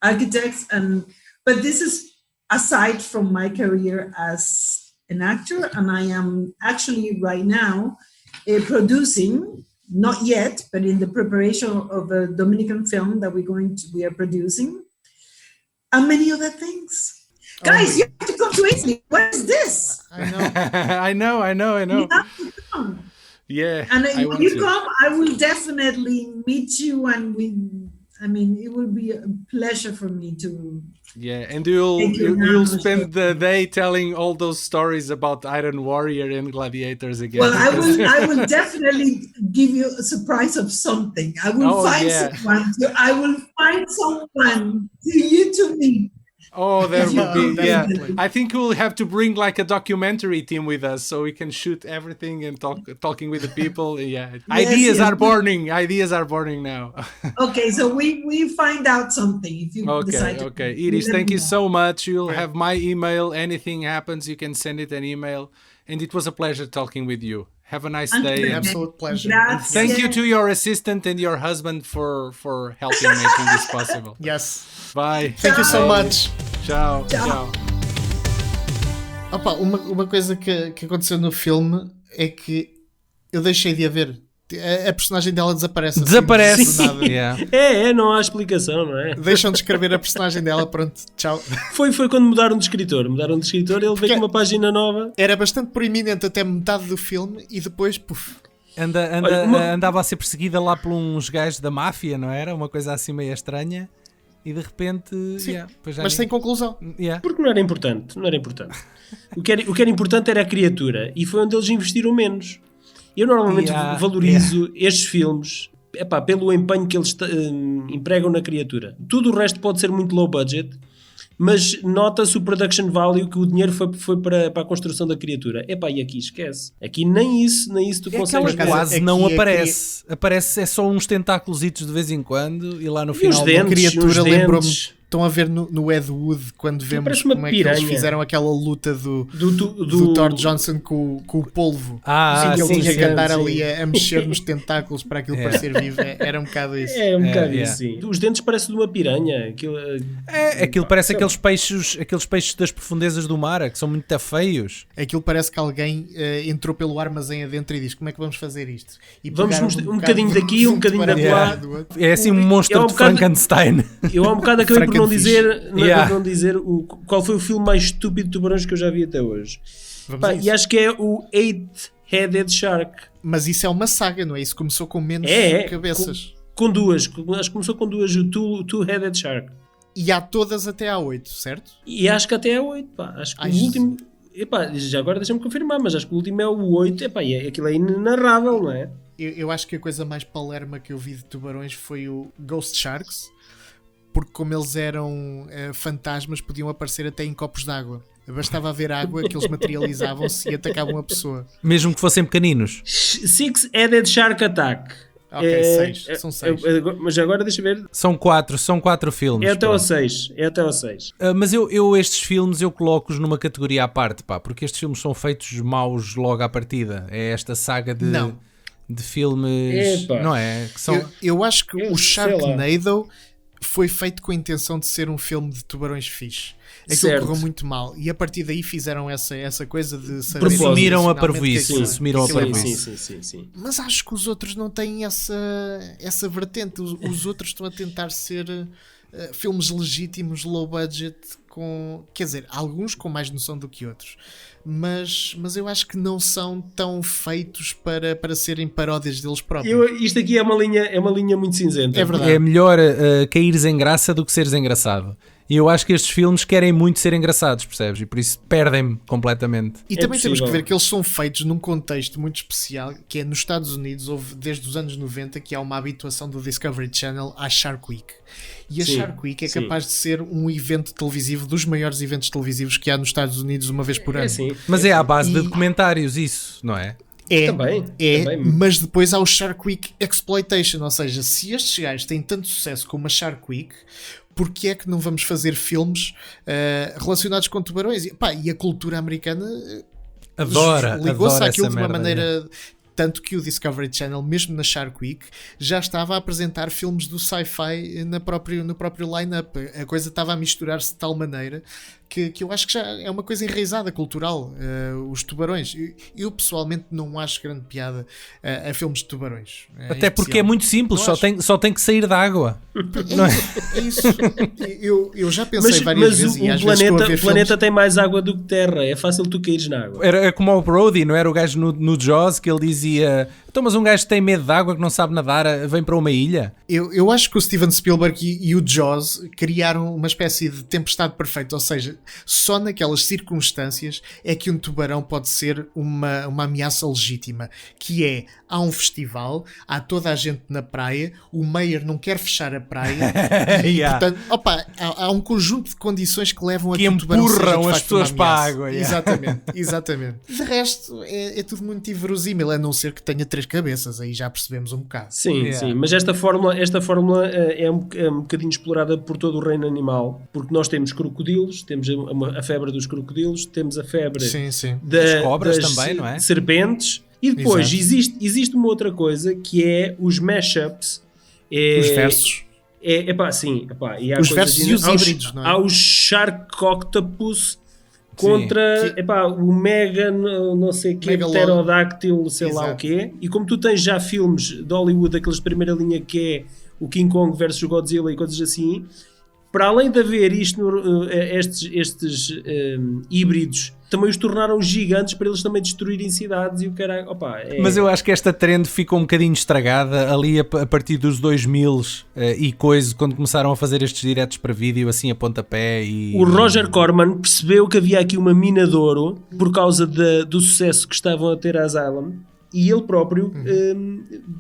architects, but this is aside from my career as an actor, and I am actually right now producing, not yet, but in the preparation of a Dominican film that we are producing, and many other things. Guys, you have to come to Italy. What is this? I know. You have to come. Yeah. And if you come, I will definitely meet you, and it will be a pleasure for me to. Yeah, and you'll spend the day telling all those stories about Iron Warrior and Gladiators again. Well, I will definitely give you a surprise of something. I will find someone to meet. Oh, there would be, yeah. I think we'll have to bring like a documentary team with us so we can shoot everything and talking with the people. Yeah, ideas are burning now. Okay, so we find out something if you decide to. Okay, Iris, thank you so much. You'll have my email. Anything happens, you can send it an email. And it was a pleasure talking with you. Have a nice day. Absolute pleasure. Thank you to your assistant and your husband for helping making this possible. Yes. Bye. Thank you so much. Tchau. Opa, uma coisa que aconteceu no filme é que eu deixei de a ver. A personagem dela desaparece. Desaparece. Assim, do nada. Yeah. Não há explicação, não é? Deixam de escrever a personagem dela, pronto, tchau. Foi quando mudaram de escritor. Ele veio com uma página nova. Era bastante proeminente até metade do filme e depois, puf. Andava a ser perseguida lá por uns gajos da máfia, não era? Uma coisa assim meio estranha. E de repente... mas sem conclusão. Porque não era importante. O que era importante era a criatura. E foi onde eles investiram menos. Eu normalmente valorizo estes filmes pelo empenho que eles empregam na criatura. Tudo o resto pode ser muito low budget, mas nota-se o production value, que o dinheiro foi para a construção da criatura. E aqui esquece. Aqui nem isso tu consegues. Quase não aparece. Aparece só uns tentáculositos de vez em quando e lá no final da criatura lembrou-me. Estão a ver no Ed Wood, quando vemos como é que eles fizeram aquela luta do Thor Johnson com o polvo. Ele tinha que andar ali a mexer nos tentáculos para aquilo parecer vivo. Era um bocado isso. É um bocado isso, sim. Os dentes parecem de uma piranha. Aquilo parece aqueles peixes das profundezas do mar, que são muito feios. Aquilo parece que alguém entrou pelo armazém adentro e diz: como é que vamos fazer isto? E vamos um bocadinho daqui, um bocadinho da lá. É assim um monstro de Frankenstein. Eu há um bocado acabei por não dizer qual foi o filme mais estúpido de tubarões que eu já vi até hoje. E acho que é o Eight-Headed Shark. Mas isso é uma saga, não é? Isso começou com menos cabeças. Com duas. Acho que começou com duas, o Two-Headed Shark. E há todas até à 8, certo? E acho que até à 8, acho que o último... já agora deixa-me confirmar, mas acho que o último é o 8, aquilo é inenarrável, não é? Eu acho que a coisa mais palerma que eu vi de tubarões foi o Ghost Sharks. Porque como eles eram fantasmas, podiam aparecer até em copos de água. Bastava haver água que eles materializavam-se e atacavam a pessoa. Mesmo que fossem pequeninos. Six-Headed Shark Attack. Ok, 6. São 6. Mas agora deixa ver. São 4 filmes. É até ao 6. Mas eu estes filmes eu coloco-os numa categoria à parte, porque estes filmes são feitos maus logo à partida. É esta saga de filmes... Não é? Que são... eu acho que o Sharknado foi feito com a intenção de ser um filme de tubarões fixe. Aquilo correu muito mal. E a partir daí fizeram essa coisa de saber... Assumiram a parvoíce. Sim. Mas acho que os outros não têm essa vertente. Os outros estão a tentar ser filmes legítimos, low budget, quer dizer, alguns com mais noção do que outros. Mas eu acho que não são tão feitos para serem paródias deles próprios. Isto aqui é uma linha muito cinzenta. É verdade. É melhor caíres em graça do que seres engraçado. E eu acho que estes filmes querem muito ser engraçados, percebes? E por isso perdem-me completamente. E também temos que ver que eles são feitos num contexto muito especial, que é nos Estados Unidos, houve desde os anos 90 que há uma habituação do Discovery Channel à Shark Week. E a Shark Week é capaz de ser um evento televisivo, dos maiores eventos televisivos que há nos Estados Unidos uma vez por ano. Mas é à base de documentários isso, não é? Também. Mas depois há o Shark Week Exploitation, ou seja, se estes gajos têm tanto sucesso como a Shark Week, porque é que não vamos fazer filmes relacionados com tubarões? E a cultura americana ligou-se àquilo de uma maneira, maneira Tanto que o Discovery Channel, mesmo na Shark Week, já estava a apresentar filmes do sci-fi no próprio line-up. A coisa estava a misturar-se de tal maneira que eu acho que já é uma coisa enraizada, cultural. Os tubarões. Eu pessoalmente não acho grande piada a filmes de tubarões. Até porque é muito simples, só tem que sair da água. Não é? É isso. Eu já pensei várias vezes. O planeta tem mais água do que terra. É fácil tu caíres na água. Era como o Brody, não era o gajo no Jaws que ele dizia: então, mas um gajo que tem medo de água, que não sabe nadar, vem para uma ilha? Eu acho que o Steven Spielberg e o Jaws criaram uma espécie de tempestade perfeita, ou seja, só naquelas circunstâncias é que um tubarão pode ser uma ameaça legítima, que é, há um festival, há toda a gente na praia, o Mayer não quer fechar a praia e, portanto, há um conjunto de condições que levam a que o tubarão seja, de facto, as pessoas para a água. Exatamente. De resto, é tudo muito inverosímil, a não ser que tenha 3 cabeças, aí já percebemos um bocado. Sim, mas esta fórmula é um bocadinho explorada por todo o reino animal, porque nós temos crocodilos, temos a febre dos crocodilos, temos a febre das cobras também, não é? Serpentes, e depois existe uma outra coisa que é os mashups, os versos. E há os versos e os híbridos, não é? Há os Sharkoctopus contra o Mega não sei o que, pterodáctilo, sei lá o quê, e como tu tens já filmes de Hollywood, aqueles de primeira linha que é o King Kong versus Godzilla e coisas assim, para além de haver estes híbridos, também os tornaram gigantes para eles também destruírem cidades e o caralho. Mas eu acho que esta trend ficou um bocadinho estragada ali a partir dos 2000 e coisa, quando começaram a fazer estes diretos para vídeo assim a pontapé. O Roger Corman percebeu que havia aqui uma mina de ouro por causa do sucesso que estavam a ter a Asylum. E ele próprio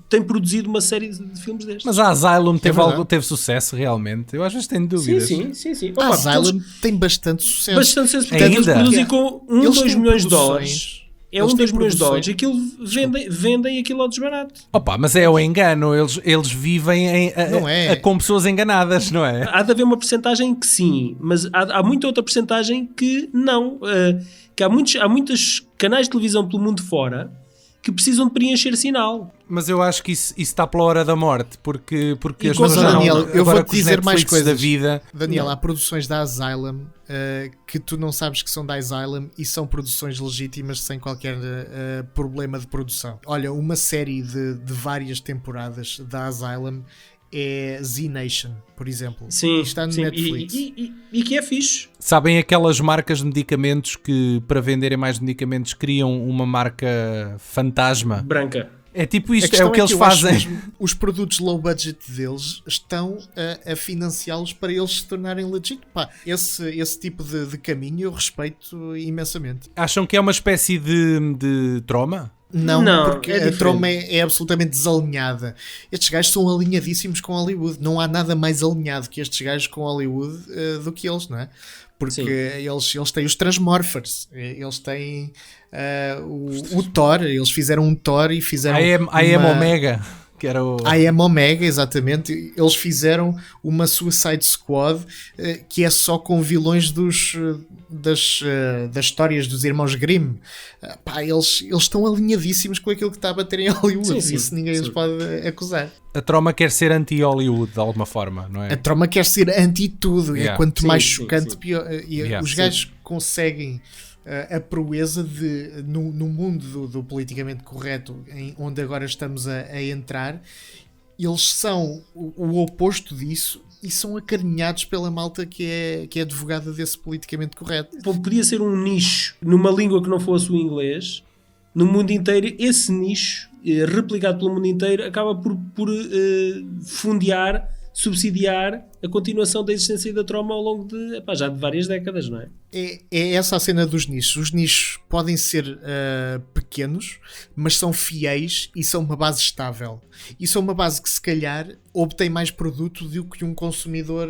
tem produzido uma série de filmes destes. Mas a Asylum teve sucesso realmente? Eu às vezes tenho dúvidas. Sim. A Asylum tem bastante sucesso. Porque eles produzem com 2 milhões de dólares. É 2 milhões de dólares. Aquilo vendem aquilo ao desbarato. Mas é o engano. Eles vivem com pessoas enganadas, não é? Há de haver uma percentagem que sim, mas há muita outra percentagem que não. Que há muitos canais de televisão pelo mundo fora que precisam de preencher sinal. Mas eu acho que isso está pela hora da morte, porque as pessoas Daniel, eu vou-te dizer mais coisas da vida. Daniel, há produções da Asylum que tu não sabes que são da Asylum e são produções legítimas sem qualquer problema de produção. Olha, uma série de várias temporadas da Asylum é Z-Nation, por exemplo. Sim, está no Netflix. E que é fixe. Sabem aquelas marcas de medicamentos que, para venderem mais medicamentos, criam uma marca fantasma? Branca. É tipo isto, é o que eles fazem. Os produtos low budget deles estão a financiá-los para eles se tornarem legit. Esse tipo de caminho eu respeito imensamente. Acham que é uma espécie de trauma? Não, porque a trama é absolutamente desalinhada. Estes gajos são alinhadíssimos com Hollywood. Não há nada mais alinhado que estes gajos com Hollywood do que eles, não é? Porque eles têm os Transmorphers, eles têm o Thor, eles fizeram um Thor e fizeram I Am Omega. Que era o... I Am Omega, exatamente. Eles fizeram uma Suicide Squad que é só com vilões das histórias dos irmãos Grimm. Eles estão alinhadíssimos com aquilo que está a bater em Hollywood. Isso ninguém lhes pode acusar. A Troma quer ser anti-Hollywood de alguma forma, não é? A Troma quer ser anti-tudo. É quanto mais chocante, pior. Os gajos conseguem a proeza de, no mundo do politicamente correto, onde agora estamos a entrar, eles são o oposto disso e são acarinhados pela malta que é advogada desse politicamente correto. Podia ser um nicho numa língua que não fosse o inglês, no mundo inteiro. Esse nicho, replicado pelo mundo inteiro, acaba por subsidiar a continuação da existência da Troma ao longo de várias décadas, não é? É essa a cena dos nichos. Os nichos podem ser pequenos, mas são fiéis e são uma base estável. E são uma base que, se calhar, obtém mais produto do que um consumidor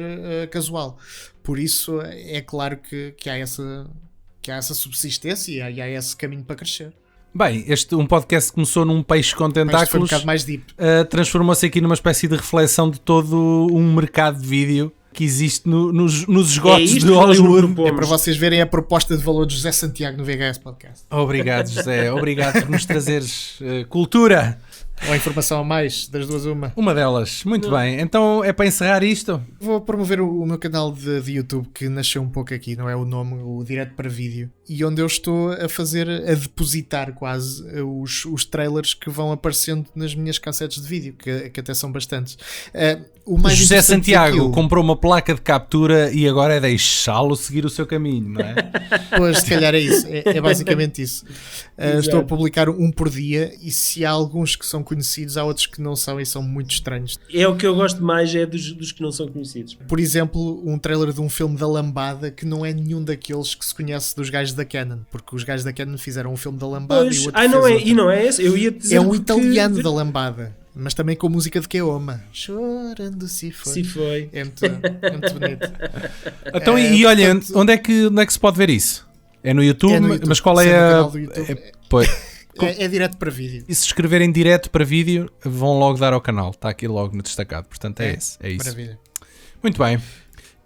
casual. Por isso, é claro que há essa subsistência e há esse caminho para crescer. Bem, um podcast começou num peixe com tentáculos, foi um bocado mais deep. Transformou-se aqui numa espécie de reflexão de todo um mercado de vídeo que existe nos esgotos isto de que nós Hollywood. propomos. É para vocês verem a proposta de valor de José Santiago no VHS Podcast. Obrigado, José. Obrigado por nos trazeres cultura. Ou informação a mais, das duas uma. Uma delas. Muito bem. Então é para encerrar isto? Vou promover o meu canal de YouTube, que nasceu um pouco aqui, não é o nome, o Direto para Vídeo. E onde eu estou a depositar quase os trailers que vão aparecendo nas minhas cassetes de vídeo, que até são bastantes. O mais José Santiago daquilo, comprou uma placa de captura e agora é deixá-lo seguir o seu caminho, não é? Pois, se calhar é isso, é basicamente isso. Estou a publicar um por dia e se há alguns que são conhecidos, há outros que não são e são muito estranhos. É o que eu gosto mais, é dos que não são conhecidos. Por exemplo, um trailer de um filme da Lambada que não é nenhum daqueles que se conhece dos gajos da Canon, porque os gajos da Canon fizeram um filme da Lambada e o outro não é, outro. E não é esse? Eu ia dizer é um italiano da Lambada, mas também com música de Keoma. Chorando se foi. Se foi. É muito bonito. Então, e olha, portanto, onde é que se pode ver isso? É no YouTube? É no YouTube. Mas qual é a... É direto para vídeo. E se escreverem direto para vídeo, vão logo dar ao canal. Está aqui logo no destacado. Portanto, é isso. Maravilha. Muito bem.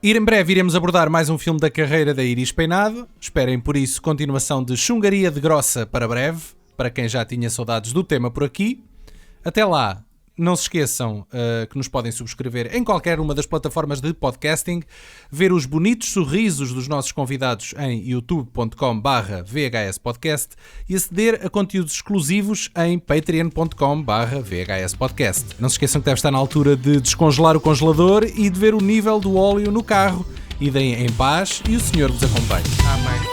Em breve iremos abordar mais um filme da carreira da Iris Peinado. Esperem por isso continuação de Chungaria de Grossa para breve, para quem já tinha saudades do tema por aqui. Até lá, não se esqueçam que nos podem subscrever em qualquer uma das plataformas de podcasting, ver os bonitos sorrisos dos nossos convidados em youtube.com/VHSpodcast e aceder a conteúdos exclusivos em patreon.com/VHSpodcast. Não se esqueçam que deve estar na altura de descongelar o congelador e de ver o nível do óleo no carro. E deem em paz e o Senhor vos acompanhe. Amém.